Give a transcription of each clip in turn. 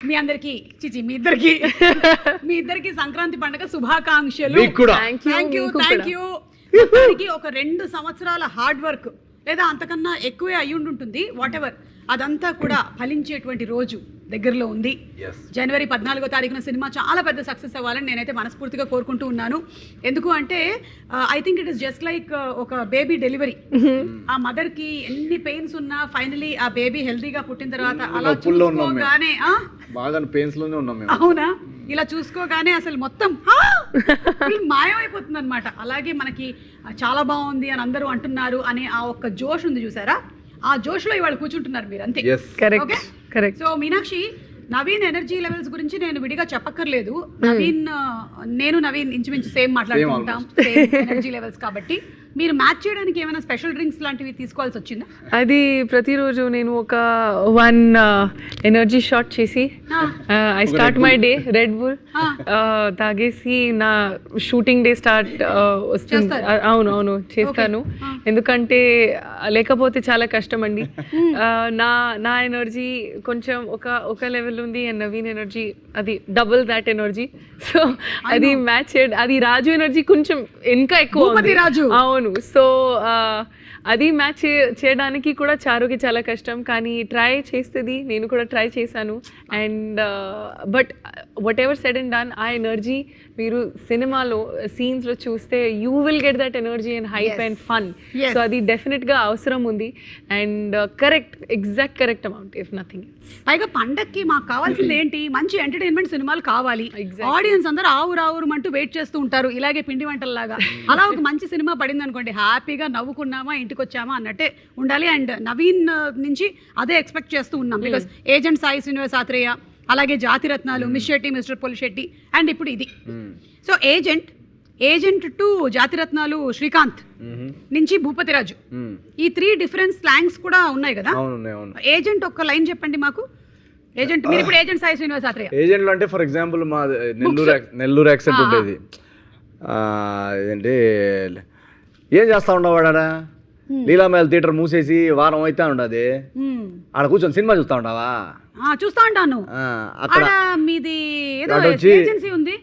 మీ అందరికి చిచి మీ ఇద్దరికి సంక్రాంతి పండుగ శుభాకాంక్షలు. Thank you. ఒక 2 సంవత్సరాల హార్డ్ వర్క్ లేదా అంతకన్నా ఎక్కువే అయ్యి ఉంటుంది, వాట్ ఎవర్, అదంతా కూడా ఫలించేటువంటి రోజు దగ్గరలో ఉంది. జనవరి 14వ తారీఖున సినిమా చాలా పెద్ద సక్సెస్ అవ్వాలని నేనైతే మనస్ఫూర్తిగా కోరుకుంటూ ఉన్నాను. ఎందుకు అంటే I think it is just like ఒక బేబీ డెలివరీ. ఆ మదర్ కి ఎన్ని పెయిన్స్ ఉన్నా ఫైనలీ ఆ బేబీ హెల్తీగా పుట్టిన తర్వాత అలా చూసుకోగానే అవునా, ఇలా చూసుకోగానే అసలు మొత్తం మాయమైపోతుంది అనమాట. అలాగే మనకి చాలా బాగుంది అని అందరూ అంటున్నారు అనే ఆ ఒక్క జోష్ ఉంది చూసారా, ఆ జోష్ లో ఇవాళ కూర్చుంటున్నారు మీరు అంతే. So Meenakshi, Naveen energy levels గురించి నేను విడిగా చెప్పక్కర్లేదు. నవీన్ ఇంచుమించు సేమ్ మాట్లాడుకుంటాం, సేమ్ ఎనర్జీ లెవెల్స్ కాబట్టి మీరు మ్యాచ్ చేయడానికి ఏమైనా స్పెషల్ డ్రింక్స్ లాంటివి తీసుకోవాల్సి వచ్చిందా? అది ప్రతిరోజు నేను ఒక 1 ఎనర్జీ షాట్ చేసి I start my day red bull తాగేసి నా షూటింగ్ డే స్టార్ట్ వస్తుంది. అవును చేస్తాను, ఎందుకంటే లేకపోతే చాలా కష్టం అండి. నా ఎనర్జీ కొంచెం ఒక లెవెల్ ఉంది అండ్ నవీన్ ఎనర్జీ అది డబుల్ దాట్ ఎనర్జీ. సో అది మ్యాచ్ అది రాజు ఎనర్జీ కొంచెం ఇంకా ఎక్కువ రాజు. అవును, సో అది మ్యాచ్ చేయడానికి కూడా చారుకి చాలా కష్టం, కానీ ట్రై చేస్తుంది. నేను కూడా ట్రై చేశాను. And but what ever said and done, ఆ ఎనర్జీ మీరు సినిమాలో సీన్స్లో చూస్తే you will get that energy and hype and fun. So అది డెఫినెట్గా అవసరం ఉంది and correct amount if nothing. పైగా పండక్కి మాకు కావాల్సింది ఏంటి, మంచి ఎంటర్టైన్మెంట్ సినిమాలు కావాలి. ఆడియన్స్ అందరూ ఆవురావురమంటూ వెయిట్ చేస్తూ ఉంటారు ఇలాగే పిండి వంటల్లాగా. అలా ఒక మంచి సినిమా పడింది అనుకోండి, హ్యాపీగా నవ్వుకున్నామా ఇంటికి వచ్చామా అన్నట్టే ఉండాలి. అండ్ నవీన్ నుంచి అదే ఎక్స్పెక్ట్ చేస్తూ ఉన్నాం. బికాస్ ఏజెంట్ సాయి శ్రీనివాస్ ఆత్రేయ, అలాగే Jathi Ratnalu, miss Shetty, mister Polishetty, and ఇప్పుడు ఇది. So agent to Jathi Ratnalu Srikanth నుంచి భూపతిరాజు, ఈ 3 డిఫరెంట్ స్లాంగ్స్ కూడా ఉన్నాయి కదా. ఏజెంట్ ఒక్క లైన్ చెప్పండి మాకు. ఏజెంట్ మీరు ఇప్పుడు ఏజెంట్ సాయి శ్రీనివాస్ ఆత్రేయ. ఏజెంట్ అంటే ఫర్ ఎగ్జాంపుల్ మా నెల్లూరు యాక్సెంట్ ఉండేది. ఏంటి ఏం చేస్తా ఉండవాడా, లీలామేళ థియేటర్ మూసేసి వారం అయితే ఉండదు, ఆడ కూర్చొని సినిమా చూస్తా ఉండవా? చూస్తా ఉంటాను. అక్కడ మీది ఏదో ఏజెన్సీ ఉంది,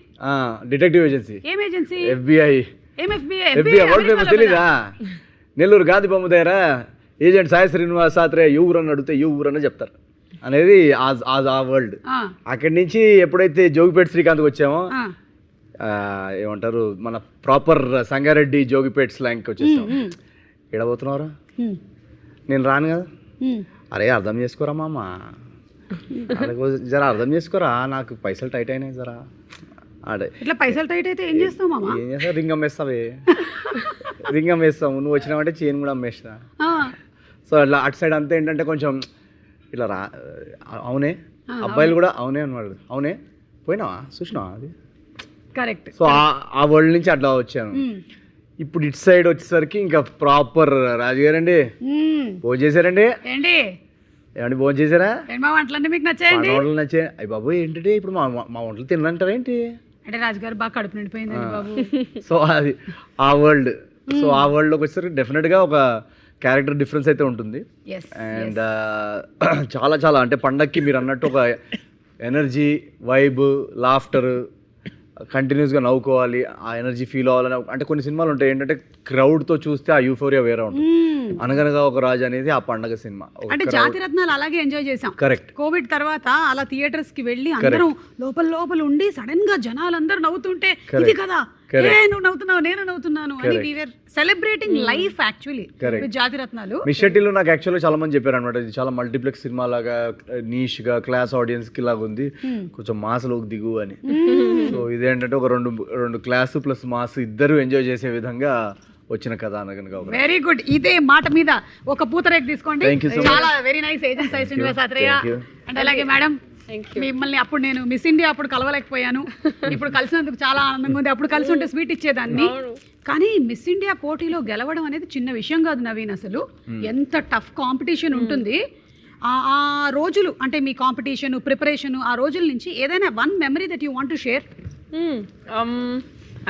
డిటెక్టివ్ ఏజెన్సీ. ఏం ఏజెన్సీ? FBI వరల్డ్ ఫేమస్ తెలీదా? నెల్లూరు గాంధీ బొమ్మ దగ్గర ఏజెంట్ సాయి శ్రీనివాస్ ఆత్రేయ యూరని అడిగితే యూరని చెప్తారు అనేది ఆ వరల్డ్. అక్కడి నుంచి ఎప్పుడైతే జోగిపేట శ్రీకాంత్కి వచ్చామో ఏమంటారు, మన ప్రాపర్ సంగారెడ్డి జోగిపేట స్లాంగ్కి వచ్చేసాం. ఎడబోతున్నారా, నేను రాను కదా, అరే అర్థం చేసుకోరా మామ, జరా అర్థం చేసుకోరా, నాకు పైసలు టైట్ అయినాయి జరా. అడే ఇట్లా పైసలు టైట్ అయితే ఏం చేస్తావు మామ? ఏం చేస్తా, రింగ్ అమ్మేస్తావే, రింగ్ అమ్మేస్తాము. నువ్వు వచ్చినావంటే చైన్ కూడా అమ్మేస్తా. సో అట్లా అటు సైడ్ అంతా ఏంటంటే కొంచెం ఇట్లా రా, అవునే అబ్బాయిలు కూడా అవునే అన్నాడు, అవునే పోయినావా చూసినావా, అది కరెక్ట్. సో ఆ వరల్డ్ నుంచి అట్లా వచ్చాను. ఇప్పుడు ఇటు సైడ్ వచ్చేసరికి ఇంకా ప్రాపర్ రాజుగారండి భోజనం చేశారండి. ఏమండి భోజనం చేశారా? వంటలన్నీ మీకు నచ్చాయండి? వంటలు నచ్చాయి. అయ్యి బాబు ఏంటంటే ఇప్పుడు మా వంటలు తినరంటారా ఏంటి అంటే రాజుగారు బాగా కడుపు నిండిపోయిందండి బాబు. సో అది ఆ వరల్డ్. సో ఆ వరల్డ్లోకి వచ్చేసరికి డెఫినెట్గా ఒక క్యారెక్టర్ డిఫరెన్స్ అయితే ఉంటుంది. అండ్ చాలా చాలా అంటే పండక్కి మీరు అన్నట్టు ఒక ఎనర్జీ, వైబ్, లాఫ్టర్, కంటిన్యూస్గా నవ్వుకోవాలి, ఆ ఎనర్జీ ఫీల్ అవ్వాలని. అంటే కొన్ని సినిమాలు ఉంటాయి ఏంటంటే క్రౌడ్తో చూస్తే ఆ యూఫోరియా వేరే ఉంటుంది. అనగనగా ఒక రాజు అనేది ఆ పండగ సినిమా. అంటే జాతిరత్నాలు అలాగే ఎంజాయ్ చేసాం. కరెక్ట్. కోవిడ్ తర్వాత అలా థియేటర్స్ కి వెళ్ళి అందరం లోపల ఉండి సడన్ గా జనాలందరూ నవ్వుతుంటే ఇది కదా నువ్వు నవ్వుతున్నావు నేను నవ్వుతున్నాను అని we are celebrating life actually with Jathi Ratnalu. Miss శెట్టిలో నాకు యాక్చువల్గా చాలా మంది చెప్పారు అనమాట, ఇది చాలా మల్టీప్లెక్స్ సినిమా లాగా నీష్ గా క్లాస్ ఆడియన్స్ కి లాగా ఉంది, కొంచెం మాస్లోకి దిగు అని. సో ఇదేంటంటే ఒక రెండు క్లాస్ ప్లస్ మాస్ ఇద్దరు ఎంజాయ్ చేసే విధంగా వచ్చిన కథ అనగా. Very good. ఇదే మాట మీద ఒక పూతరేక్ తీసుకోండి. చాలా very nice agent Sai Srinivas Athreya. And అలాగే మేడం, మిమ్మల్ని అప్పుడు నేను మిస్ ఇండియా అప్పుడు కలవలేకపోయాను, ఇప్పుడు కలిసినందుకు చాలా ఆనందంగా ఉంది. అప్పుడు కలిసి ఉంటే స్వీట్ ఇచ్చేదాన్ని. కానీ మిస్ ఇండియా పోటీలో గెలవడం అనేది చిన్న విషయం కాదు నవీన్. అసలు ఎంత టఫ్ కాంపిటీషన్ ఉంటుంది. ఆ రోజులు అంటే మీ కాంపిటీషన్ ప్రిపరేషన్, ఆ రోజుల నుంచి ఏదైనా one memory that you want to share?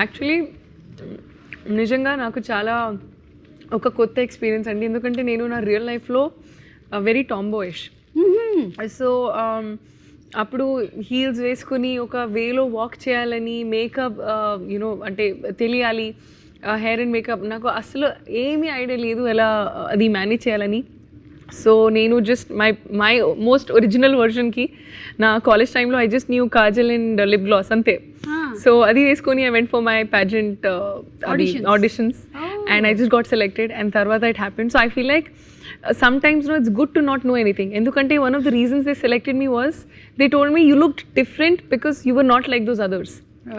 Actually నిజంగా నాకు చాలా ఒక కొత్త ఎక్స్పీరియన్స్ అండి, ఎందుకంటే నేను నా రియల్ లైఫ్లో వెరీ టాంబోయిష్. సో అప్పుడు హీల్స్ వేసుకుని ఒక వేలో వాక్ చేయాలని, మేకప్ యూనో అంటే తెలియాలి, హెయిర్ అండ్ మేకప్ నాకు అసలు ఏమీ ఐడియా లేదు ఎలా అది మేనేజ్ చేయాలని. సో నేను జస్ట్ మై మోస్ట్ ఒరిజినల్ వర్షన్కి నా కాలేజ్ టైంలో I just new kajal and lip gloss అంతే. సో అది వేసుకొని I went for my pageant auditions and I just got selected and తర్వాత it happened. So I feel like sometimes it's good to not know anything. Endukante one of the reasons they selected me was they told me you looked different because you were not like those others.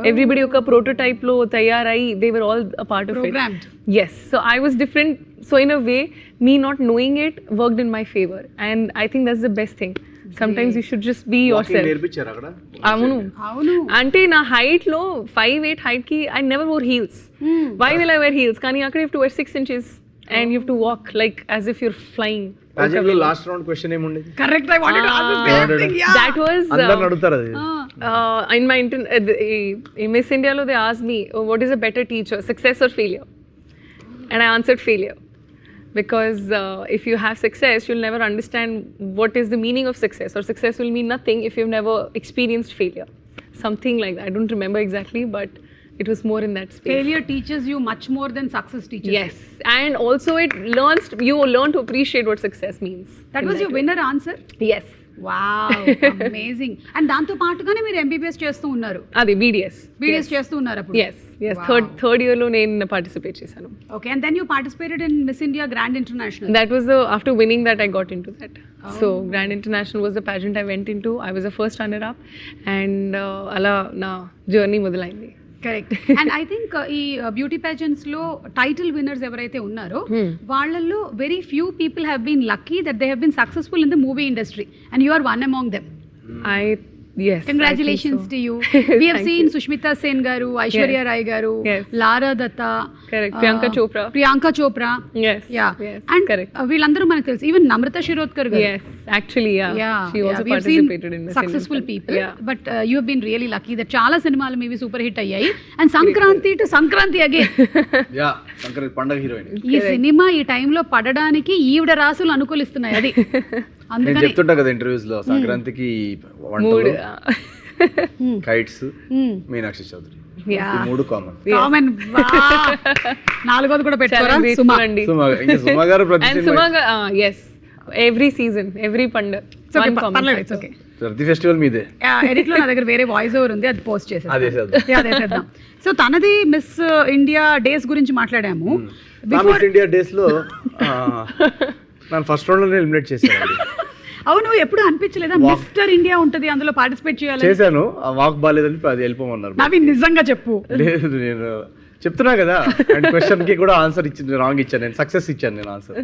Everybody oka prototype lo tayarai, they were all a part of programmed. it. Yes, so I was different. So in a way, me not knowing it worked in my favor, and I think that's the best thing. Sometimes you should just be yourself. నేర్పించారు అక్కడ. అవును అంటే నా height లో 5'8" height కి I never wore heels. Why will I wear heels? కానీ అక్కడ you have to wear 6 inches and you have to walk like as if you're flying. Pageant లో లాస్ట్ రౌండ్ క్వశ్చన్ ఏముండేది? Correct, I wanted to ask the same thing. Yeah, That was అందరూ అడుగుతారు అది. in my in Miss India lo they asked me, what is a better teacher, success or failure? And I answered failure, because if you have success you'll never understand what is the meaning of success, or success will mean nothing if you've never experienced failure, something like that. I don't remember exactly, but it was more in that space. Failure teaches you much more than success teaches you. Yes, and also you learn to appreciate what success means. That was your winner answer? Yes. Wow, amazing. And దాంతో పాటుగానే మీరు MBBS చేస్తూ ఉన్నారు? అది BDS చేస్తూ ఉన్నారు అప్పుడు? yes third year లో నేను పార్టిసిపేట్ చేశాను. Okay, and then you participated in Miss India Grand International. That was after winning that I got into that. So Grand International was the pageant I went into. I was the first runner up, and అలా నా journey మొదలైంది. Correct. And I think ఈ beauty pageants లో title winners ఎవరైతే ఉన్నారో వాళ్ళల్లో very few people have been lucky that they have been successful in the movie industry, and you are one among them. Yes, congratulations to you. We have seen Sushmita Sen garu, Aishwarya Roy గారు, లారా Datta, Priyanka Chopra. Yes, yeah, and వీళ్ళందరూ మనకు తెలుసు. Even నమ్రత శిరోద్కర్ గారు. Yes, actually, yeah. She also participated in Miss successful people. But you have been really lucky that చాలా సినిమాలు మీవి super hit అయ్యాయి. And Sankranti to Sankranti again. Yeah, Sankranti పండగ హీరోయిన్. ఈ సినిమా ఈ టైంలో పడడానికి ఈవిడ రాసులు అనుకూలిస్తున్నాయి. అది నేను చెప్తుంటా కదా ఇంటర్వ్యూస్ లో, సంక్రాంతికి వంటలు, కైట్స్, మీనాక్షి చౌదరి, ఈ మూడు కామన్. నాలుగోది కూడా పెట్టుకోరా? సుమ గారు yes, every season, every పండుగ, ప్రతి ఫెస్టివల్ మీదే. ఎడిట్ లో నా దగ్గర వేరే వాయిస్ ఓవర్ ఉంది, అది పోస్ట్ చేసేద్దాం. సో తనది మిస్ ఇండియా డేస్ గురించి మాట్లాడాము. మిస్ ఇండియా డేస్ లో నన్ను ఫస్ట్ రౌండ్ లో ఎలిమినేట్ చేశాను. అవును, ఎప్పుడు అనిపించలేదా మిస్టర్ ఇండియా ఉంటది అందులో పార్టిసిపేట్ చేయాలి? చేశాను, వాక్ బాలేదని అది వెళ్ళిపోమన్నారు. నవీన్ నిజంగా చెప్పు. లేదు, నేను చెప్తున్నా కదా, అండ్ క్వశ్చన్ కి కూడా ఆన్సర్ ఇచ్చింది, రాంగ్ ఇచ్చాను నేను, సక్సెస్ ఇచ్చాను నేను answer.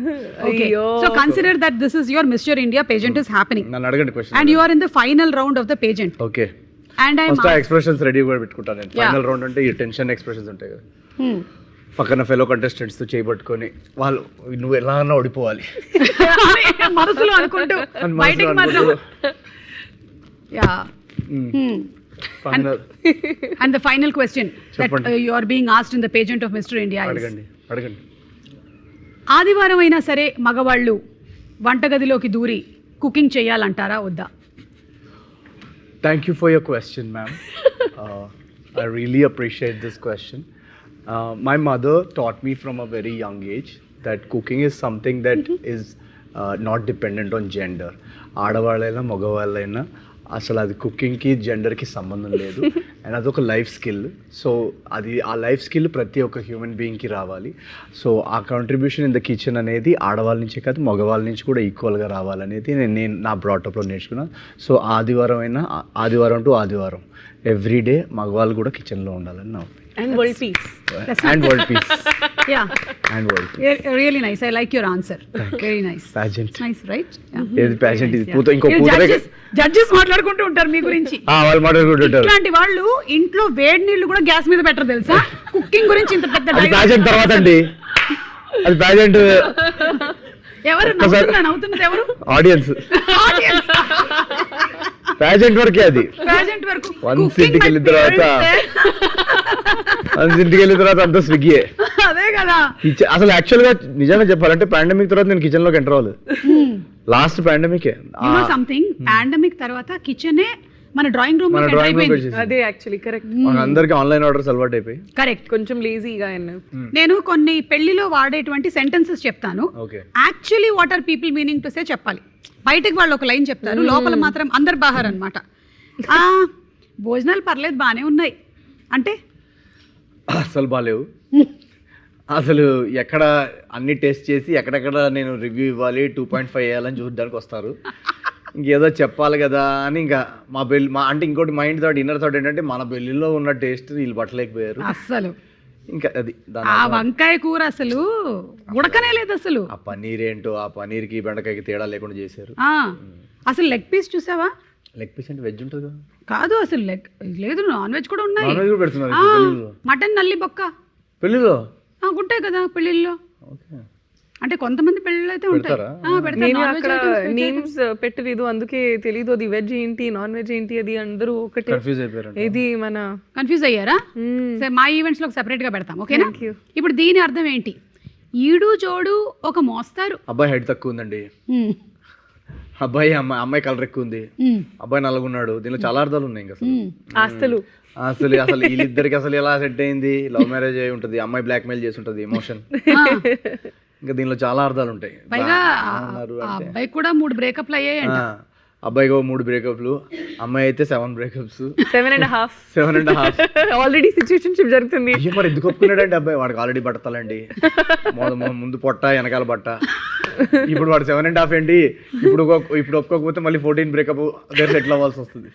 Okay, so consider that this is your mister India pageant is happening. నన్ను అడగండి question. And you are in the final round of the pageant. Okay, and I first expressions ready కూడా పెట్టుకుంటాను నేను. Final round అంటే ఈ tension expressions ఉంటాయి కదా, పక్కన ఫెలో కంటెస్టెంట్స్ తో చేయబట్టుకొని వాళ్ళు నువ్వు ఎలా అన్నా ఓడిపోవాలి మనసులో అనుకుంటూ బయటికి మాత్రం. Yeah. And the final question that you are being asked in the pageant of Mr. India is, అడగండి. ఆదివారం అయినా సరే మగవాళ్ళు వంటగదిలోకి దూరి కుకింగ్ చేయాలంటారా వద్దా? Thank you for your question, ma'am. I really appreciate this question. My mother taught me from a very young age that cooking is something that is not dependent on gender. ఆడవాళ్ళైనా మగవాళ్ళైనా అసలు అది కుకింగ్కి జెండర్కి సంబంధం లేదు, and అదొక life skill. So అది ఆ life skill ప్రతి ఒక్క human బీయింగ్కి రావాలి. సో ఆ కాంట్రిబ్యూషన్ ఇన్ ద కిచెన్ అనేది ఆడవాళ్ళ నుంచే కాదు మగవాళ్ళ నుంచి కూడా ఈక్వల్గా రావాలనేది నేను నా బ్రాటప్లో నేర్చుకున్నాను. సో ఆదివారం టు ఆదివారం ఎవ్రీడే మగవాళ్ళు కూడా కిచెన్లో ఉండాలని నా opinion. And world peace. And world peace. Yeah. And world peace. Really nice. I like your answer. Very nice. Pageant. Nice, right? ఏది pageant ఇది? ఇంకో పూతరే జడ్జెస్ మాట్లాడుకుంటూ ఉంటారు మీ గురించి. వాళ్ళు మాట్లాడుకుంటుంటారు. ఇట్లాంటి వాళ్ళు ఇంట్లో వేడి నీళ్లు కూడా గ్యాస్ మీద పెట్టరు తెలుసా? కుకింగ్ గురించి ఇంత పెద్ద pageant తర్వాత అండి. అది pageant. ఎవరు నవ్వుతున్నది ఎవరు? ఆడియన్స్. ప్యాజెంట్ వరకే అది. ప్రెజెంట్ వరకు వన్స్ ఇంటికి వెళ్ళిన తర్వాత అంతా స్విగ్గీయే. అదే కదా. అసలు యాక్చువల్ గా నిజంగా చెప్పాలంటే పాండమిక్ తర్వాత నేను కిచెన్ లోకి ఎంటర్ అవ్వలేదు. లాస్ట్ పాండమిక్ సంథింగ్ పాండమిక్ తర్వాత కిచెనే మన డ్రాయింగ్ రూమ్ అదే యాక్చువల్లీ కరెక్ట్. అందరికి ఆన్లైన్ ఆర్డర్స్ అలవాటు అయిపోయి కరెక్ట్. కొంచెం లేజీగా అయినా నేను కొన్ని పెళ్లిలో వాడేటువంటి సెంటెన్సెస్ చెప్తాను. Actually what are people meaning to say చెప్పాలి. బయటకు వాళ్ళు ఒక లైన్ చెప్తారు, లోపల మాత్రం అందరు బాహార్ అనమాట. భోజనాలు పర్లేదు బాగానే ఉన్నాయి అంటే అసలు బాగాలేవు. అసలు ఎక్కడ అన్ని టెస్ట్ చేసి ఎక్కడెక్కడ నేను రివ్యూ ఇవ్వాలి 2.5 వేయాలని చూడడానికి వస్తారు. ఇంకేదో చెప్పాలి కదా అని ఇంకా మా అంటే ఇంకోటి మైండ్ థాట్ ఇన్నర్ థాట్ ఏంటంటే మన పెళ్ళిలో ఉన్న టేస్ట్ వీళ్ళు పట్టలేకపోయారు అసలు. ఇంకా అది ఆ వంకాయ కూర అసలు ఉడకనే లేదు అసలు. ఆ పన్నీర్ ఏంటో ఆ పన్నీర్కి బెండకాయకి తేడా లేకుండా చేశారు. అసలు లెగ్ పీస్ చూసావా? లెగ్ పీస్ అంటే వెజ్ ఉంటుంది కదా? కాదు అసలు లెగ్ లేదు, నాన్ వెజ్ కూడా ఉన్నాయి. నాన్ వెజ్ కూడా పెడుతున్నారు మటన్ నల్లి బొక్క పెళ్ళిలో ఉంటాయి కదా పెళ్ళిళ్ళలో. అంటే కొంతమంది పెళ్ళిళ్ళు అయితే ఉంటాయి. నేను అక్కడ నేమ్స్ పెట్టలేదు అందుకే తెలీదు అది వెజ్ ఏంటి నాన్ వెజ్ ఏంటి అది అందరూ ఒకటే కన్ఫ్యూజ్ అయిపోయారు. ఇది మన కన్ఫ్యూజ్ అయ్యారా? సరే మా ఈవెంట్స్ లో సెపరేట్ గా పెడతాం ఓకేనా. ఇప్పుడు దీని అర్థం ఏంటి? ఈడు జోడు ఒక మోస్తారు. అబ్బాయి హైట్ తక్కువ ఉందండి, అమ్మాయి కలర్ ఎక్కువ ఉంది, అబ్బాయి నల్లగున్నాడు. దీనిలో చాలా అర్థాలు ఉన్నాయి. ఇంకా అసలు అసలు వీళ్ళిద్దరికి అసలు ఎలా సెట్ అయింది? లవ్ మ్యారేజ్ అయి ఉంటుంది, అమ్మాయి బ్లాక్ మెయిల్ చేసి ఉంటుంది, ఎమోషన్. ఇంకా దీనిలో చాలా అర్థాలు ఉంటాయి. పైగా అబ్బాయి కూడా 3 బ్రేకప్లు అయ్యాయంట. అబ్బాయికి 3 బ్రేకప్లు, అమ్మాయి అయితే 7 బ్రేకప్స్, 7.5 ఆల్రెడీ సిచ్యువేషన్షిప్ జరుగుతుంది. మరి ఎందుకు ఒప్పుకున్నాడండి అబ్బాయి? వాడికి ఆల్రెడీ బట్టతలండి, ముందు పొట్ట వెనకాల బట్ట. ఇప్పుడు వాడు 7.5 ఏంటి? ఇప్పుడు ఒప్పుకోకపోతే మళ్ళీ 14 బ్రేకప్ దగ్గర సెటిల్ అవ్వాల్సి వస్తుంది.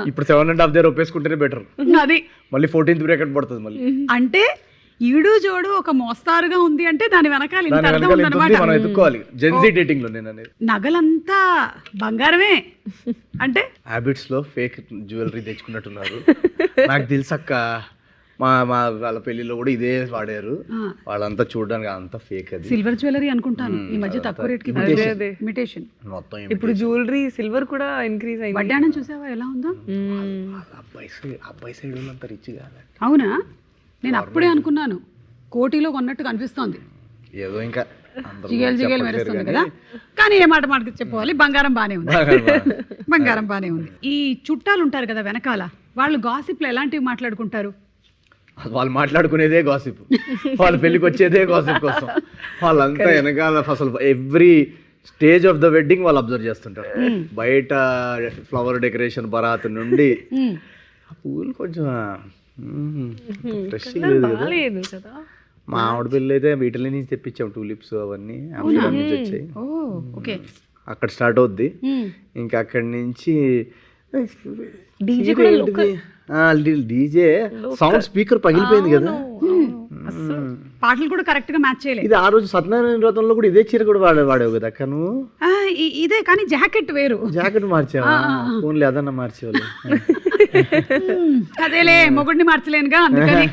ఇప్పుడు 7.5 దగ్గర ఒప్పేసుకుంటేనే బెటర్. అది మళ్ళీ 14th బ్రేకప్ పడుతుంది మళ్ళీ. అంటే ఈడు జోడు ఒక మోస్తారుగా ఉంది అంటే దాని వెనకాల ఇంత అర్థం ఉందన్నమాట. మనం ఎత్తుకోవాలి జెన్జీ డేటింగ్ లో. నేను అనేది నగలంతా బంగారమే అంటే హ్యాబిట్స్ లో ఫేక్ జ్యువెలరీ తెచ్చుకున్నట్టున్నారు. నాకు తెలుసక్క, వాళ్ళ పెళ్లిలో కూడా ఇదే వాడారు. వాళ్ళంతా చూడడానికి అంతా ఫేక్. అది సిల్వర్ జ్యువెలరీ అనుకుంటాను ఈ మధ్య తక్కువ రేట్ కి ఇమిటేషన్. మొత్తం ఇప్పుడు జ్యువెలరీ సిల్వర్ కూడా ఇంక్రీజ్ అయింది. వడ్డాణం చూసావా ఎలా ఉందో? అబ్బాయి సైడ్ అంతా రిచ్ కాదు. అవునా? నేను అప్పుడే అనుకున్నాను కోటిలో కొన్నట్టు కనిపిస్తోంది. ఏదో ఇంకా జిగేలు మెరుస్తుంది కదా. కానీ ఏ మాట మాటకి చెప్పుకోవాలి, బంగారం బానే ఉంది. బంగారం బానే ఉంది. ఈ చుట్టాలు ఉంటారు కదా వెనకాల, వాళ్ళు గాసిప్లు ఎలాంటివి మాట్లాడుకుంటారు? వాళ్ళు మాట్లాడుకునేదే గాసిప్, వాళ్ళ పెళ్ళికి వచ్చేదే గాసిప్ కోసం. వాళ్ళంతా వెనకాల అసలు every stage of the wedding వాళ్ళు అబ్జర్వ్ చేస్తుంటారు. బయట ఫ్లవర్ డెకరేషన్ బరాత్ నుండి పూలు కొంచెం ఫ్రెష్ లేదు కదా. మా ఆవిడ పెళ్ళి అయితే వీటిలో నుంచి తెప్పించాం, టూలిప్స్ అవన్నీ నుంచి వచ్చాయి. అక్కడ స్టార్ట్ అవుద్ది. ఇంకా అక్కడి నుంచి డీజే సౌండ్ స్పీకర్ పగిలిపోయింది కదా. పాటలు కూడా కరెక్ట్ గా మ్యాచ్ చేయలేదు. ఇది ఆ రోజు సత్యనారాయణ వ్రతంలో కూడా ఇదే చీర కూడా వాడేవు కదా అక్క నువ్వు. ఇదే కానీ జాకెట్ వేరు. జాకెట్ మార్చావా? ఓన్లీ అదన్నా మార్చేవాళ్ళు. అదేలే మొగుడిని మార్చలేనుగా అందుకని.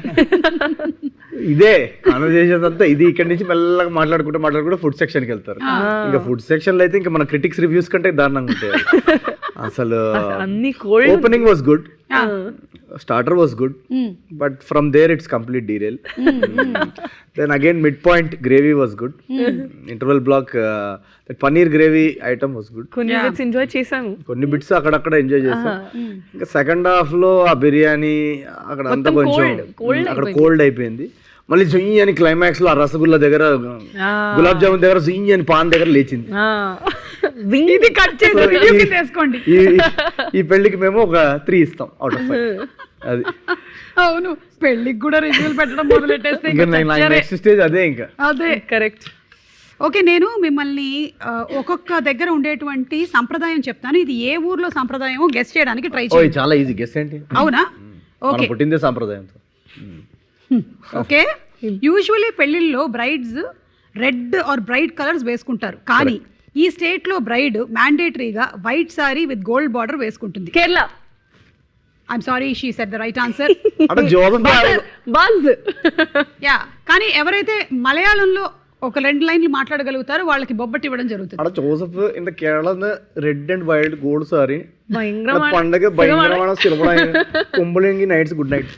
ఇదే కాన్వర్సేషన్ అంతా ఇది. ఇక్కడ నుంచి మెల్లగా మాట్లాడుకుంటూ ఫుడ్ సెక్షన్ కి వెళ్తారు. ఇంకా ఫుడ్ సెక్షన్ లో అయితే ఇంకా మన క్రిటిక్స్ రివ్యూస్ కంటే దారుణంగా ఉంటాయి. అసలు opening was good, starter was good, but from there it's complete derail. Then again mid-point gravy was good. Interval block that paneer gravy item was good. కొన్ని బిట్స్ ఎంజాయ్ చేసాము, కొన్ని బిట్స్ అక్కడక్కడ enjoy చేసాం. ఇంకా సెకండ్ హాఫ్ లో ఆ బిర్యానీ అక్కడ అంతా కొంచెం అక్కడ కోల్డ్ అయిపోయింది. మళ్ళీ జుయ్యి అని క్లైమాక్స్ లో ఆ రసగుల్లా దగ్గర గులాబ్ జామున్ దగ్గర జుయ్యి అని పాన్ దగ్గర లేచింది. ఈ పెళ్లికి మేము ఒక 3 ఇస్తాం అవుట్ ఆఫ్ 5. అది అవును, పెళ్లికి కూడా రివ్యూలు పెట్టడం మొదలెట్టేస్తే నెక్స్ట్ స్టేజ్ అదే. ఇంకా అదే కరెక్ట్. ఓకే, నేను మిమ్మల్ని ఒక్కొక్క దగ్గర ఉండేటువంటి సంప్రదాయం చెప్తాను. ఇది ఏ ఊర్లో సంప్రదాయమో గెస్ చేయడానికి ట్రై చేయండి. చాలా ఈజీ గెస్ ఏంటి? అవునా? ఓకే, పుట్టిందే సంప్రదాయంతో. ఓకే, యూజువల్లీ పెళ్లిళ్ళలో brides red or bright colours వేసుకుంటారు. కానీ ఈ స్టేట్ లో బ్రైడ్ మ్యాండేటరీగా white sari with gold border వేసుకుంటుంది. Kerala. I'm sorry, she said the right answer. Yeah, కానీ ఎవరైతే మలయాళంలో ఒక 2 లైన్లు మాట్లాడగలుగుతారు, వాళ్ళకి బొబ్బట్టి ఇవ్వడం జరుగుతుంది. അവിടെ ജോസഫ് ഇന്ന് Keralam red and wild gold sari ഭയങ്കരമാണ് പണ്ടൊക്കെ ഭയങ്കരമാണ് സിനിമ കുമ്പളെങ്കിൽ നൈറ്റ്സ് గుడ్ నైట్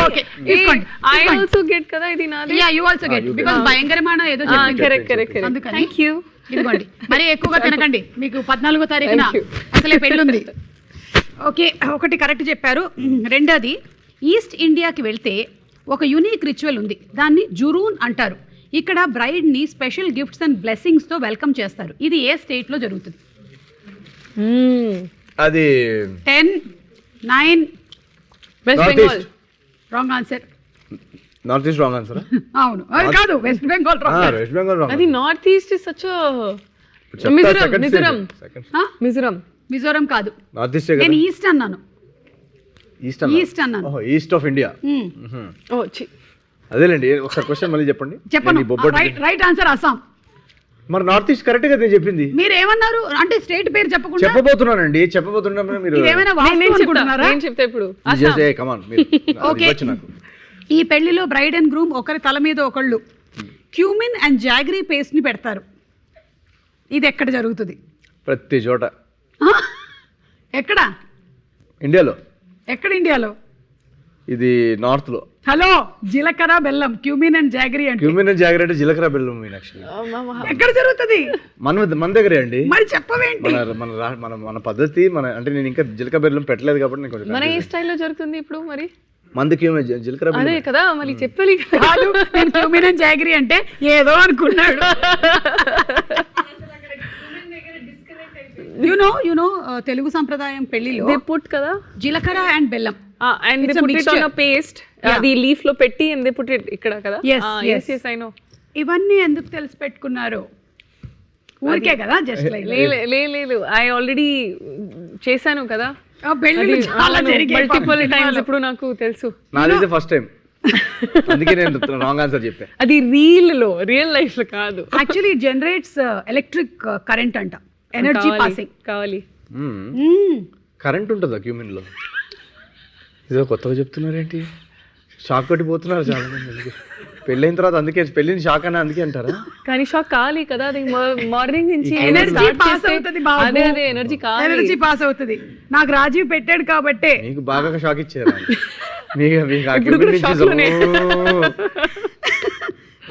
Okay, తీసుకోండి. ఐ ఆల్సో గెట్ కదా ఇది నాది. Yeah, you also get because భయంకరమైన ఏదో చెప్పింది. కరెక్ట్ అందుకని థ్యాంక్ యూ. ఇదిగోండి, మరి ఎక్కువగా తినకండి, మీకు 14వ తారీఖున అసలే పెళ్ళుంది. ఓకే, ఒకటి కరెక్ట్ చెప్పారు. రెండోది, ఈస్ట్ ఇండియాకి వెళ్తే ఒక యునీక్ రిచువల్ ఉంది, దాన్ని జురూన్ అంటారు. ఇక్కడ బ్రైడ్ని స్పెషల్ గిఫ్ట్స్ అండ్ బ్లెస్సింగ్స్తో వెల్కమ్ చేస్తారు. ఇది ఏ స్టేట్లో జరుగుతుంది? అది 10, 9. West North Bengal. East. Wrong answer. North east wrong answer. అవును, అది కాదు, west Bengal wrong. West Bengal wrong. అది north east is such Mizoram. Mizoram కాదు, నార్త్ ఈస్ట్ నేను ఈస్ట్ అన్నాను. ఈస్ట్ ఈస్ట్ అన్నాను. East of India. ఓ చి. అదేలేండి, ఒకసారి క్వశ్చన్ మళ్ళీ చెప్పండి. చెప్పను. ఈ బొబ్బట్లు రైట్ ఆన్సర్ అస్సాం. మరి నార్త్ ఈస్ట్ కరెక్ట్ గా నేను చెప్పింది. మీరు ఏమన్నారు అంటే స్టేట్ పేరు చెప్పకుండా చెప్పబోతున్నానండి, చెప్పబోతున్నా మీరు ఇదేమైనా నేను చెప్తా ఇప్పుడు. కమాన్ మీరు ఓకే, ఇవ్వచ్చు నాకు. ఈ పెళ్లిలో బ్రైడ్ అండ్ గ్రూమ్ ఒకరి తల మీద ఒకళ్ళు క్యూమిన్ అండ్ జాగరీ పేస్ట్ ని పెడతారు. ఇది ఎక్కడ జరుగుతుంది? ప్రతి చోట. ఆ? ఎక్కడ? ఇండియాలో. ఎక్కడ ఇండియాలో? ఇది నార్త్ లో. హలో, జీలకర్ర బెల్లం, క్యూమిన్ అండ్ జాగరీ అంటే క్యూమిన్ జాగ్రత్త జీలకర్ర బెల్లం మీనాక్షి. ఎక్కడ జరుగుతుంది? మన దగ్గరే అండి. మరి చెప్పవేంటి? మన పద్ధతి అంటే నేను ఇంకా జీలకర్ర బెల్లం పెట్టలేదు కాబట్టి నేను కొంచెం మన ఏ స్టైల్లో జరుగుతుంది ఇప్పుడు మరి? మంది క్యూమిన్ జీలకర్ర అదే కదా మళ్ళీ చెప్పాలి కదా. కాదు, నేను క్యూమిన్ అండ్ జాగరీ అంటే ఏదో అనుకున్నాడు. యునో తెలుగు సంప్రదాయం పెళ్లిలో దే పుట్ కదా జీలకర్ర అండ్ బెల్లం and they put it on a paste. అది లీఫ్ లో పెట్టి and they put it ఇక్కడ కదా. yes I know. ఇవన్నీ ఎందుకు తెలిసి పెట్టుకున్నారు? ఊరికే కదా, జస్ట్ లైక్. లేదు ఐ ఆల్రెడీ చేశాను కదా మల్టిపుల్ టైమ్స్. ఇప్పుడు నాకు తెలుసు. నాది ఫస్ట్ టైం, అందుకే నేను రాంగ్ ఆన్సర్ చెప్పాను. అది రియల్ లైఫ్ లో కాదు. Actually it generates electric current అంట, ఎనర్జీ పాసింగ్ కావాలి. కరెంట్ ఉంటుందా క్యూమిన్ లో? ఇదో కొత్తగా చెప్తున్నారేంటి? షాక్ కొట్టిపోతున్నారు చాలా మంది. పెళ్ళైన తర్వాత అందుకే పెళ్ళిని షాక్ అని అందుకే అంటారా? కానీ షాక్ కావాలి కదా, అది మార్నింగ్ నుంచి ఎనర్జీ పాస్ అవుతుంది. అదే ఎనర్జీ కావాలి, ఎనర్జీ పాస్ అవుతుంది. నాకు రాజీవ్ పెట్టాడు కాబట్టి మీకు బాగా షాక్ ఇచ్చారు.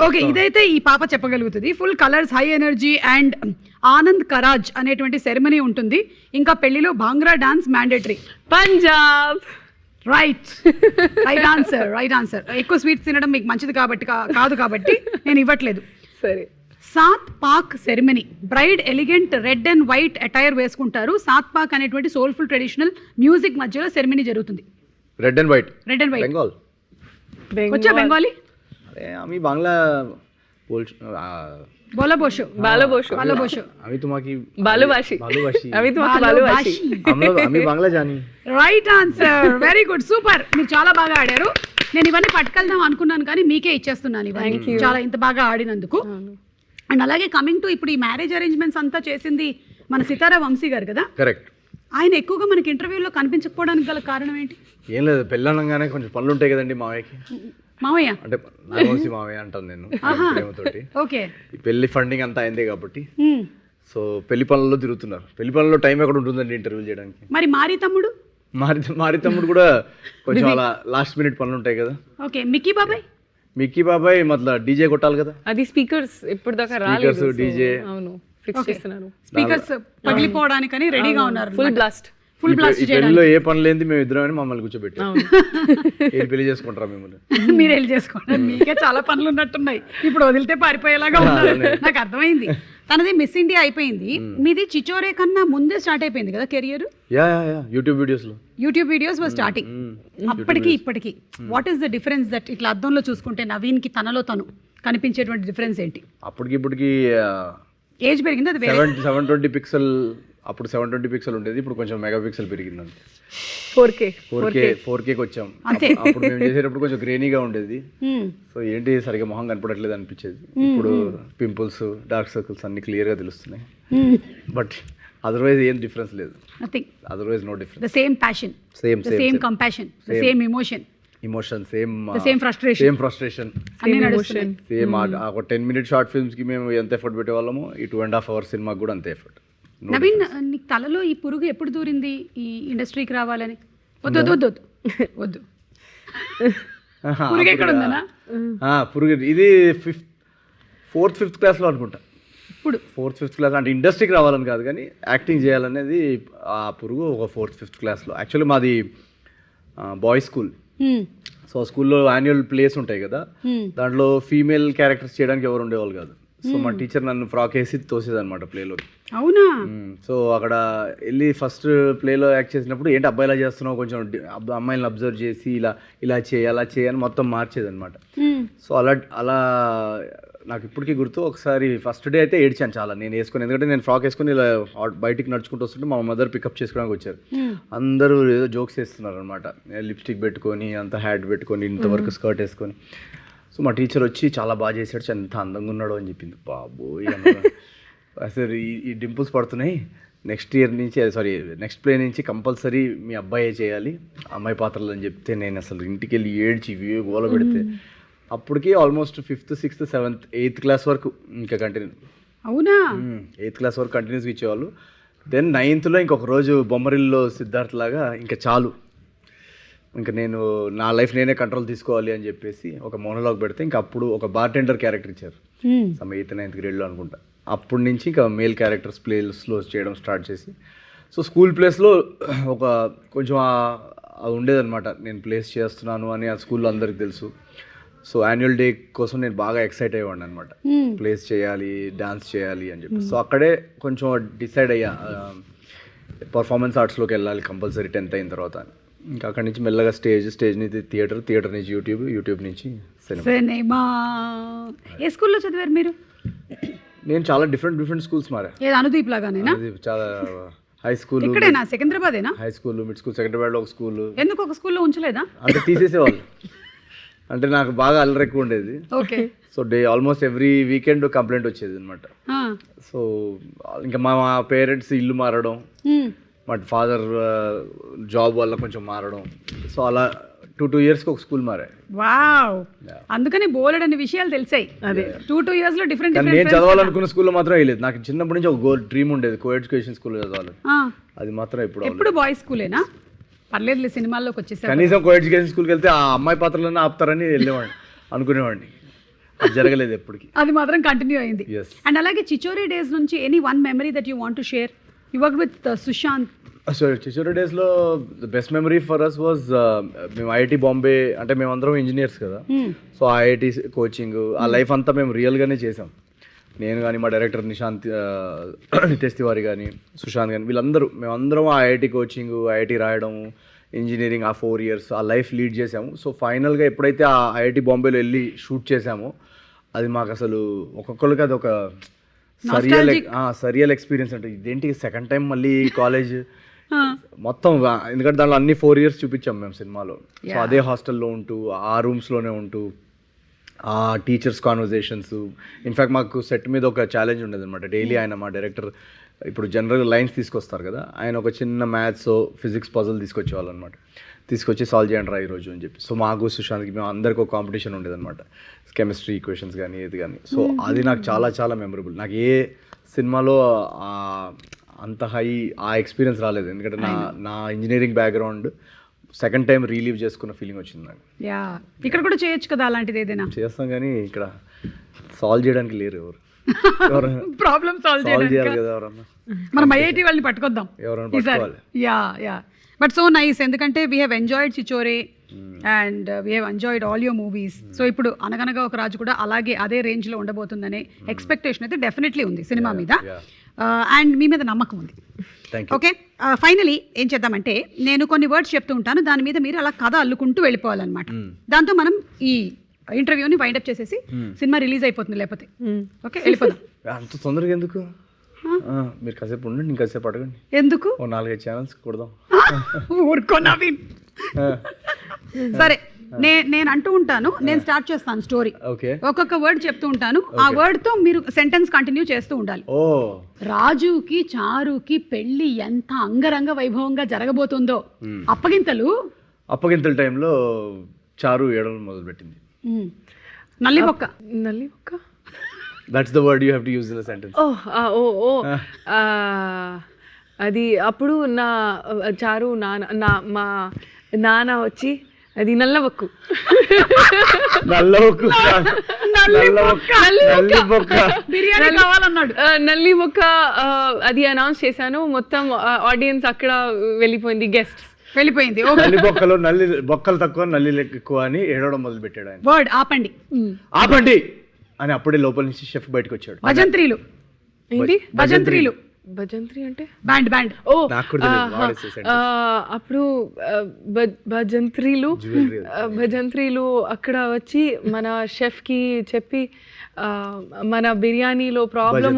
ఓకే, ఇదైతే ఈ పాప చెప్పగలుగుతుంది. Full colours, high energy and Anand Karaj అనేటువంటి సెరమనీ ఉంటుంది. ఇంకా పెళ్లిలో bhangra dance mandatory. Punjab. Right answer. ఎక్కువ స్వీట్స్ తినడం మీకు మంచిది కాబట్టి కాదు కాబట్టి నేను ఇవ్వట్లేదు. సరే. Saat Paak ceremony. Bride elegant red and white attire వేసుకుంటారు. సాత్ పాక్ అనేటువంటి సోల్ఫుల్ ట్రెడిషనల్ మ్యూజిక్ మధ్యలో సెరమనీ జరుగుతుంది. Red and white. బెంగాల్. వచ్చా బెంగాలీ? अरे আমি বাংলা বলছি। বলবোশো। আমি তোমাকে ভালোবাসি। আমি তোমাকে ভালোবাসি। আমি বাংলা জানি। Right answer, very good, super. మీరు చాలా బాగా ఆడారు. నేను ఇవన్నీ పట్టుకెళ్దాం అనుకున్నాను కానీ మీకే ఇచ్చేస్తున్నాను ఇవన్నీ, చాలా ఇంత బాగా ఆడినందుకు. అండ్ అలాగే కమింగ్ టు ఇప్పుడు ఈ మ్యారేజ్ అరేంజ్మెంట్స్ అంతా చేసింది మన సితారా వంశీ గారు కదా. కరెక్ట్. ఆయన ఎక్కువగా మనకి ఇంటర్వ్యూలో కనిపించకపోవడానికి గల కారణం ఏంటి? ఏం లేదు, పెళ్ళనగానే కొంచెం పనులు ఉంటాయి కదండి మావయ్యకి. మావయ్య అంటే నాగవంశీ మావయ్య అంటాను నేను ప్రేమతోటి. ఓకే. ఈ పెళ్లి ఫండింగ్ అంతా అయిందే కాబట్టి సో పెళ్లి పనుల్లో తిరుగుతున్నారు. పెళ్లి పనుల్లో టైం ఎక్కడ ఉంటుందండి ఇంటర్వ్యూ చేయడానికి. మరి మారి తమ్ముడు కూడా కొంచెం అలా లాస్ట్ మినిట్ పనులు ఉంటాయి కదా. ఓకే. మిక్కీ బాబాయ్ మతలబ్ డీజే కొట్టాలి కదా. అది స్పీకర్స్ ఇప్పుడు దాకా రాలేదు. స్పీకర్స్ డీజే అవును ఫిక్స్ చేస్తున్నారు. స్పీకర్స్ పగిలిపోవడానికని రెడీగా ఉన్నారు. ఫుల్ బ్లాస్ట్ పెళ్లిలో ఏ పని లేని మేము ఇద్దరం అని మమ్మల్ని కూర్చోబెట్టాం. ఏం పెళ్లి చేసుకుంటారా మిమ్మల్ని? మీరు వెళ్ళి చేసుకోండి, మీకే చాలా పనులు ఉన్నట్టున్నాయి. ఇప్పుడు వదిలితే పారిపోయేలాగా ఉన్నారు. నాకు అర్థమైంది. తనది మిస్ ఇండియా అయిపోయింది, మీది చిచోరే కన్నా ముందే స్టార్ట్ అయిపోయింది కదా కెరియర్. యూట్యూబ్ వీడియోస్ వర్ స్టార్టింగ్. అప్పటికి ఇప్పటికి what is the difference that ఇట్లా అద్దంలో చూసుకుంటే నవీన్ కి తనలో తను కనిపించేటువంటి డిఫరెన్స్ ఏంటి? అప్పటికి ఇప్పటికి ఏజ్ పెరిగింది. అది 720 పిక్సెల్, అప్పుడు 720 పిక్సెల్ ఉండేది, ఇప్పుడు కొంచెం మెగా పిక్సెల్ పెరిగింది. 4K వచ్చాం. అప్పుడు మేము చేసేటప్పుడు కొంచెం గ్రేనీగా ఉండేది. సో ఏంటి సరిగా మొహం కనపడట్లేదు అనిపించేది. ఇప్పుడు పింపుల్స్, డార్క్ సర్కిల్స్ అన్ని క్లియర్ గా తెలుస్తున్నాయి. బట్ అదర్వైజ్ ఏం డిఫరెన్స్ లేదు. Nothing. Otherwise no difference. The same passion, the same compassion, the same emotion. Emotion same frustration frustration అన్ని నడుస్తున్నాయి. సేమ్ ఒక 10-minute షార్ట్ ఫిల్మ్స్కి మేము ఎంత ఎఫర్ట్ పెట్టేవాళ్ళము ఈ 2.5 hours సినిమాకి కూడా అంతే ఎఫర్ట్. నవీన్, నీకు తలలో ఈ పురుగు ఎప్పుడు దూరింది ఈ ఇండస్ట్రీకి రావాలని? వద్దు వద్దు వద్దు వద్దు పురుగు ఎక్కడ ఉందనా? పురుగు ఇది 4th 5th క్లాస్లో అనుకుంటా. ఇప్పుడు 4th 5th క్లాస్ అంటే ఇండస్ట్రీకి రావాలని కాదు కానీ యాక్టింగ్ చేయాలనేది ఆ పురుగు ఒక 4th 5th క్లాస్లో. యాక్చువల్లీ మాది బాయ్స్ స్కూల్. సో స్కూల్లో యాన్యువల్ ప్లేస్ ఉంటాయి కదా, దాంట్లో ఫీమేల్ క్యారెక్టర్స్ చేయడానికి ఎవరు ఉండేవాళ్ళు కాదు. సో మా టీచర్ నన్ను ఫ్రాక్ వేసి తోసేది అనమాట ప్లేలోకి. అవునా? సో అక్కడ వెళ్ళి ఫస్ట్ ప్లేలో యాక్ట్ చేసినప్పుడు ఏంటి అబ్బాయిలా చేస్తున్నావు, కొంచెం అమ్మాయిలను అబ్జర్వ్ చేసి ఇలా ఇలా చేయి అలా చేయని మొత్తం మార్చేది అనమాట. సో అలా నాకు ఇప్పటికీ గుర్తు. ఒకసారి ఫస్ట్ డే అయితే ఏడ్చాను చాలా నేను వేసుకొని, ఎందుకంటే నేను ఫ్రాక్ వేసుకొని ఇలా బయటికి నడుచుకుంటూ వస్తుంటే మా మదర్ పికప్ చేసుకోవడానికి వచ్చారు. అందరూ ఏదో జోక్స్ వేస్తున్నారు అనమాట, లిప్స్టిక్ పెట్టుకొని అంత హ్యాట్ పెట్టుకొని ఇంతవరకు స్కర్ట్ వేసుకొని. సో మా టీచర్ వచ్చి చాలా బాగా చేశాడు, ఎంత అందంగా ఉన్నాడో అని చెప్పింది. బాబోయ్ అసలు ఈ డింపుల్స్ పడుతున్నాయి, నెక్స్ట్ ప్లే నుంచి కంపల్సరీ మీ అబ్బాయే చేయాలి అమ్మాయి పాత్రలు అని చెప్తే నేను అసలు ఇంటికి వెళ్ళి ఏడ్చి గోల పెడితే అప్పటికి almost 5th 6th 7th 8th class వరకు ఇంకా కంటిన్యూ. అవునా? 8th క్లాస్ వరకు కంటిన్యూస్గా ఇచ్చేవాళ్ళు. దెన్ 9thలో ఇంకొక రోజు బొమ్మరిల్లో సిద్ధార్థ్ లాగా ఇంకా చాలు, ఇంకా నేను నా లైఫ్ నేనే కంట్రోల్ తీసుకోవాలి అని చెప్పేసి ఒక మోనోలాగ్ పెడితే ఇంకా అప్పుడు ఒక బార్టెండర్ క్యారెక్టర్ ఇచ్చారు. 8th 9th గ్రేడ్లో అనుకుంటా. అప్పటి నుంచి ఇంకా మేల్ క్యారెక్టర్స్ ప్లేస్లో చేయడం స్టార్ట్ చేసి, సో స్కూల్ ప్లేస్లో ఒక కొంచెం ఉండేదన్నమాట, నేను ప్లేస్ చేస్తున్నాను అని ఆ స్కూల్లో అందరికి తెలుసు. సో యాన్యువల్ డే కోసం నేను బాగా ఎక్సైట్ అయ్యేవాడిని అనమాట, ప్లేస్ చేయాలి డాన్స్ చేయాలి అని చెప్పి. సో అక్కడే కొంచెం డిసైడ్ అయ్యా పర్ఫార్మెన్స్ ఆర్ట్స్లోకి వెళ్ళాలి కంపల్సరీ 10th అయిన తర్వాత. ఇంకా అక్కడి నుంచి మెల్లగా స్టేజ్ నుంచి థియేటర్ నుంచి యూట్యూబ్ నుంచి సినిమా. ఏ స్కూల్లో చదివారు మీరు? నేను చాలా డిఫరెంట్ స్కూల్స్ మారా. అనుదీప్ లాగానేనా? చాలా హై స్కూల్ ఇక్కడేనా? సికింద్రాబాదేనా? హై స్కూల్, మిడ్ స్కూల్, సెకండరీలో ఒక స్కూల్. ఎందుకు ఒక స్కూల్లో ఉంచలేదా? అంటే తీసేసేవాళ్ళు, అంటే నాకు బాగా అల్లరి ఎక్కువ ఉండేది. Okay. So almost every weekend complaint వచ్చేది అనమాట. సో ఇంకా మా పేరెంట్స్ ఇల్లు మారడం, మా ఫాదర్ జాబ్ వల్ల కొంచెం మారడం, సో అలా 2 yearsకి ఒక స్కూల్ మారా. వావ్, అందుకని బోలెడన్ని విషయాలు తెలిసాయి. అదే 2 yearsలో డిఫరెంట్. నేను చదవాలనుకున్న స్కూల్లో మాత్రం వేయలేదు. నాకు చిన్నప్పటి నుంచి ఒక డ్రీమ్ ఉండేది, కో ఎడ్యుకేషన్ స్కూల్లో చదవాలి. అది మాత్రం ఎప్పుడు బాయ్స్ స్కూలేనా? పర్లేదు, సినిమాల్లోకి వచ్చేసారు. కనీసం కో ఎడ్యుకేషన్ స్కూల్కి వెళ్తే ఆ అమ్మాయి పాత్రలన్నీ ఆపుతారని వెళ్ళేవాడిని, అనుకునేవాడిని. అది జరగలేదు ఎప్పటికి. అది మాత్రం కంటిన్యూ అయింది. అండ్ అలాగే చిచోరీ డేస్ నుంచి any one memory that you want to share? You work with Sushant. So Chhichhore డేస్లో the best memory for us was, మేము ఐఐటి బాంబే, అంటే మేమందరం ఇంజనీర్స్ కదా, సో ఐఐటి కోచింగ్ ఆ లైఫ్ అంతా మేము రియల్గానే చేసాం. నేను కానీ మా డైరెక్టర్ నితేష్ తివారీ కానీ సుశాంత్ కానీ మేమందరం ఆ ఐఐటి కోచింగ్, ఐఐటి రాయడం, ఇంజనీరింగ్ ఆ 4 years ఆ లైఫ్ లీడ్ చేసాము. సో ఫైనల్గా ఎప్పుడైతే ఆ ఐఐటి బాంబేలో వెళ్ళి షూట్ చేసామో అది మాకు అసలు ఒక్కొక్కరికి అది ఒక సరియల్ ఎక్స్పీరియన్స్. అంటే ఇదేంటి సెకండ్ టైం మళ్ళీ కాలేజ్ మొత్తం, ఎందుకంటే దాంట్లో అన్ని 4 years చూపించాం మేము సినిమాలో. సో అదే హాస్టల్లో ఉంటూ ఆ రూమ్స్లోనే ఉంటూ ఆ టీచర్స్ కాన్వర్జేషన్స్. ఇన్ఫ్యాక్ట్ మాకు సెట్ మీద ఒక ఛాలెంజ్ ఉండేది అనమాట. డైలీ ఆయన మా డైరెక్టర్ ఇప్పుడు జనరల్గా లైన్స్ తీసుకొస్తారు కదా, ఆయన ఒక చిన్న మ్యాథ్స్ ఫిజిక్స్ పజల్ తీసుకొచ్చేవాళ్ళు అనమాట. తీసుకొచ్చి సాల్వ్ చేయండి రా ఈరోజు అని చెప్పి. సో మాకు సుశాంత్కి మేము అందరికీ ఒక కాంపిటీషన్ ఉండేదన్నమాట, కెమిస్ట్రీ ఈక్వేషన్స్ కానీ ఏది కానీ. సో అది నాకు చాలా చాలా మెమరబుల్. నాకు ఏ సినిమాలో అంత ఆ ఎక్స్పీరియన్స్ రాలేదు, ఎందుకంటే నా engineering background second time relive చేసుకున్న ఫీలింగ్ వచ్చింది నాకు. ఇక్కడ కూడా చేయొచ్చు కదా అలాంటిది ఏదైనా. చేస్తాం కానీ ఇక్కడ సాల్వ్ చేయడానికి లేరు ఎవరు. ప్రాబ్లమ్ సాల్వ్ చేయాలి కదా ఎవరన్నా. మనం ఐఐటి వాళ్ళని పట్టుకొద్దాం ఎవరైనా పట్టుకోవాలి. యా బట్ సో నైస్, ఎందుకంటే we have enjoyed Chhichhore and we have enjoyed all your movies. So ఇప్పుడు అనగనగా ఒక రాజు కూడా అలాగే అదే రేంజ్లో ఉండబోతుందనే ఎక్స్పెక్టేషన్ అయితే డెఫినెట్లీ ఉంది సినిమా మీద, అండ్ మీ మీద నమ్మకం ఉంది. ఓకే, ఫైనలీ ఏం చేద్దామంటే నేను కొన్ని వర్డ్స్ చెప్తూ ఉంటాను, దాని మీద మీరు అలా కథ అల్లుకుంటూ వెళ్ళిపోవాలన్నమాట. దాంతో మనం ఈ ఇంటర్వ్యూని వైండప్ చేసేసి సినిమా రిలీజ్ అయిపోతుంది, లేకపోతే ఓకే వెళ్ళిపోదాం. అంత తొందరగా ఎందుకు? మీరు కాసేపు ఉండండి, ఇంకాసేపు అడగండి. ఎందుకు? 4-5 ఛానల్స్ కొడదాం. ఊరుకో నవీన్. సరే, నేను అంటూ ఉంటాను, నేను స్టార్ట్ చేస్తాను స్టోరీ. ఒక్కొక్క వర్డ్ చెప్తూ ఉంటాను, ఆ వర్డ్ తో మీరు సెంటెన్స్ కంటిన్యూ చేస్తూ ఉండాలి. రాజుకి చారుకి పెళ్లి ఎంత అంగరంగ వైభవంగా జరగబోతుందో. అప్పగింతల టైంలో చారు ఏడవడం మొదలుపెట్టింది. నల్లి బొక్క. నల్లి ఒక్క that's the word you have to use in the sentence. అది అప్పుడు నా చారు మా నాన్న వచ్చి అది నల్లబొక్కు. బిర్యానీ కావాలన్నాడు. నల్లి మొక్క అది అనౌన్స్ చేశాను, మొత్తం ఆడియన్స్ అక్కడ వెళ్ళిపోయింది, గెస్ట్ వెళ్ళిపోయింది. నల్లి బొక్కలు బొక్కలు తక్కువ నల్లి ఎక్కువ అని ఏడవడం మొదలు పెట్టాడు ఆయన. వర్డ్ ఆపండి ఆపండి అని అప్పుడే లోపల నుంచి షెఫ్ బయటకు వచ్చాడు. భజంత్రీలు. ఏంటి భజంత్రీలు? భజంత్రి అంటే బ్యాండ్. ఓ అప్పుడు భజంత్రీలు అక్కడ వచ్చి మన షెఫ్ కి చెప్పి మన బిర్యానీలో ప్రాబ్లం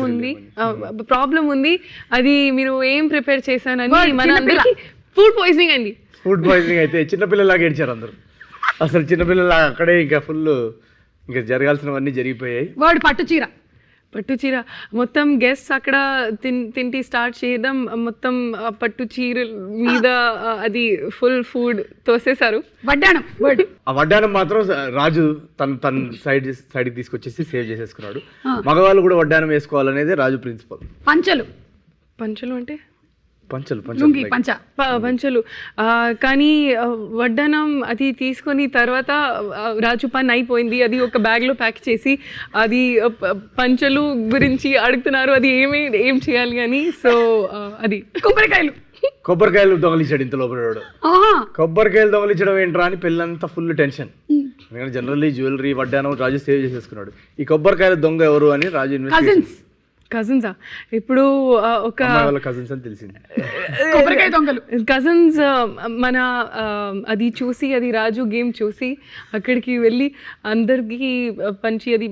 ఉంది, అది మీరు ఏం ప్రిపేర్ చేశానని మన అందరికి ఫుడ్ పాయిజనింగ్ అయింది. ఫుడ్ పాయిజనింగ్ అయితే చిన్నపిల్లలాగా ఏడ్చారు అందరు. అసలు చిన్నపిల్లలాగా అక్కడే ఇంకా ఫుల్ ఇంకా జరగాల్సినవన్నీ జరిగిపోయాయి. వర్డ్ పట్టుచీర. మొత్తం గెస్ట్స్ అక్కడ తింటి స్టార్ట్ చేయడం, మొత్తం పట్టుచీర మీద అది ఫుల్ ఫుడ్ తోసేశారు. వడ్డాణం. వర్డ్. ఆ వడ్డాణం మాత్రం రాజు తన సైడ్ తీసుకొచ్చేసి సేవ్ చేసేసుకున్నాడు. మగవాళ్ళు కూడా వడ్డాణం వేసుకోవాలనేది రాజు ప్రిన్సిపల్. పంచలు అంటే పంచలు. కానీ వడ్డానం అది తీసుకొని తర్వాత రాజు పని అయిపోయింది, అది ఒక బ్యాగ్లో ప్యాక్ చేసి అది పంచలు గురించి అడుగుతున్నారు, అది ఏం చేయాలి అని. సో అది కొబ్బరికాయలు దొంగలించాడు ఇంత లోపల. కొబ్బరికాయలు దొంగలించడం ఏంట్రా అని పెళ్ళంతా ఫుల్ టెన్షన్. ఎందుకంటే జనరల్లీ జ్యువెలరీ వడ్డానం రాజు సేవ్ చేసేసుకున్నాడు. ఈ కొబ్బరికాయల దొంగ ఎవరు అని రాజు ఇన్వెస్టిగేషన్. కజిన్సా? ఇప్పుడు ఒక కజిన్స్ అని తెలిసింది. కజిన్స్ మన అది చూసి, అది రాజు గేమ్ చూసి అక్కడికి వెళ్ళి అందరికి పంచి, అది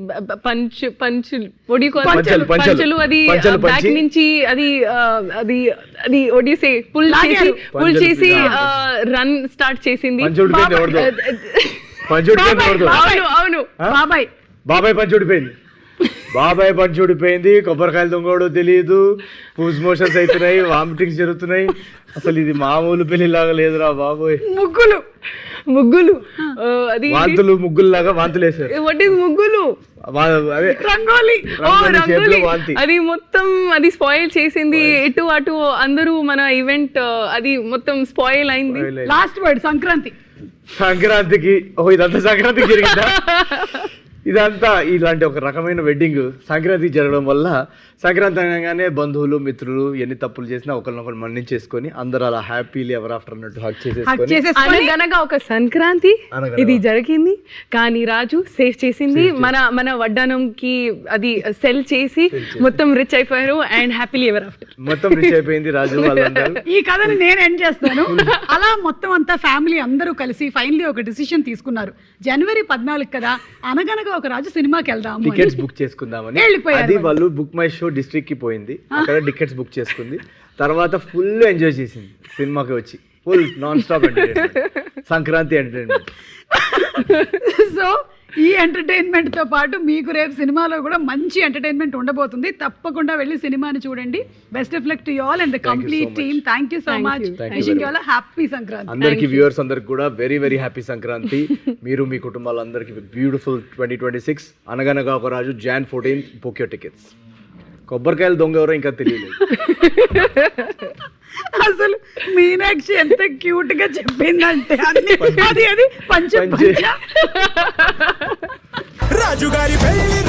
పంచులు అది బ్యాక్ నుంచి అది ఒడిసే పుల్ చేసి రన్ స్టార్ట్ చేసింది. అవును బాబాయ్ పంచుడిపోయింది. కొబ్బరికాయలు దొంగోడు తెలియదు, పూజ్ మోషన్స్ అవుతున్నాయి, వామిటింగ్స్ జరుగుతున్నాయి. అసలు ఇది మామూలు పెళ్లిలాగా లేదురా బాబోయ్. ముగ్గులు అది వాంతులు, ముగ్గుల్లాగా వాంతులు వేసారు. వాట్ ఈస్ ముగ్గులు? రంగోలి. అది మొత్తం అది స్పాయిల్ చేసింది. ఇటు అటు అందరూ మన ఈవెంట్ అది మొత్తం స్పాయిల్ అయింది. లాస్ట్ వర్డ్ సంక్రాంతికి ఇదంతా సంక్రాంతికి జరిగిందా? ఇదంతా ఇలాంటి ఒక రకమైన వెడ్డింగ్ సంక్రాంతికి జరగడం వల్ల సంక్రాంతి అనగానే బంధువులు, మిత్రులు ఎన్ని తప్పులు చేసినా ఒకరినొకరు మన్నించేసుకొని అందరూ అలా హ్యాపీలీ ఎవర్ ఆఫ్టర్ అన్నట్టు హక్ చేసేసుకొని అనగా ఒక సంక్రాంతి ఇది జరిగింది. కానీ రాజు సేవ్ చేసింది. మన వడ్డానంకి అది సెల్ చేసి మొత్తం రిచ్ అయిపోయారు అండ్ హ్యాపీలీ ఎవర్ ఆఫ్టర్ మొత్తం రిచ్ అయిపోయింది రాజు. ఈ కథని నేను ఎండ్ చేస్తాను. అలా మొత్తం అంతా ఫ్యామిలీ అందరూ కలిసి ఫైనలీ ఒక డిసిషన్ తీసుకున్నారు. జనవరి 14 కదా, అనగనగా ఒక రాజు సినిమాకి వెళ్దాం, టికెట్స్ బుక్ చేసుకుందామని. అది వాళ్ళు బుక్ మై షో డిస్ట్రిక్ట్ కి పోయింది, అక్కడ టికెట్స్ బుక్ చేసుకుంది. తర్వాత ఫుల్ ఎంజాయ్ చేసింది సినిమాకి వచ్చి, full non stop entertainment, Sankranti entertainment. So ఈ ఎంటర్టైన్మెంట్ తో పాటు మీకు రేపు సినిమాలో కూడా మంచి ఎంటర్టైన్మెంట్ ఉండబోతుంది. తప్పకుండా వెళ్ళి సినిమాని చూడండి. Best of luck to you all and the complete team. Thank you so much. Wishing you all happy Sankranti. అందరికి వ్యూవర్స్ అందరికి కూడా వెరీ వెరీ హ్యాపీ సంక్రాంతి. మీరు మీ కుటుంబాలందరికీ బ్యూటిఫుల్ 2026. అనగనగా ఒక రాజు Jan 14 బుక్ యువర్ టికెట్స్. కొబ్బరికాయలు దొంగ ఎవరో ఇంకా తెలియలేదు. అసలు మీనాక్షి ఎంత క్యూట్ గా చెప్పిందంటే అది పంచ రాజుగారి పెళ్లి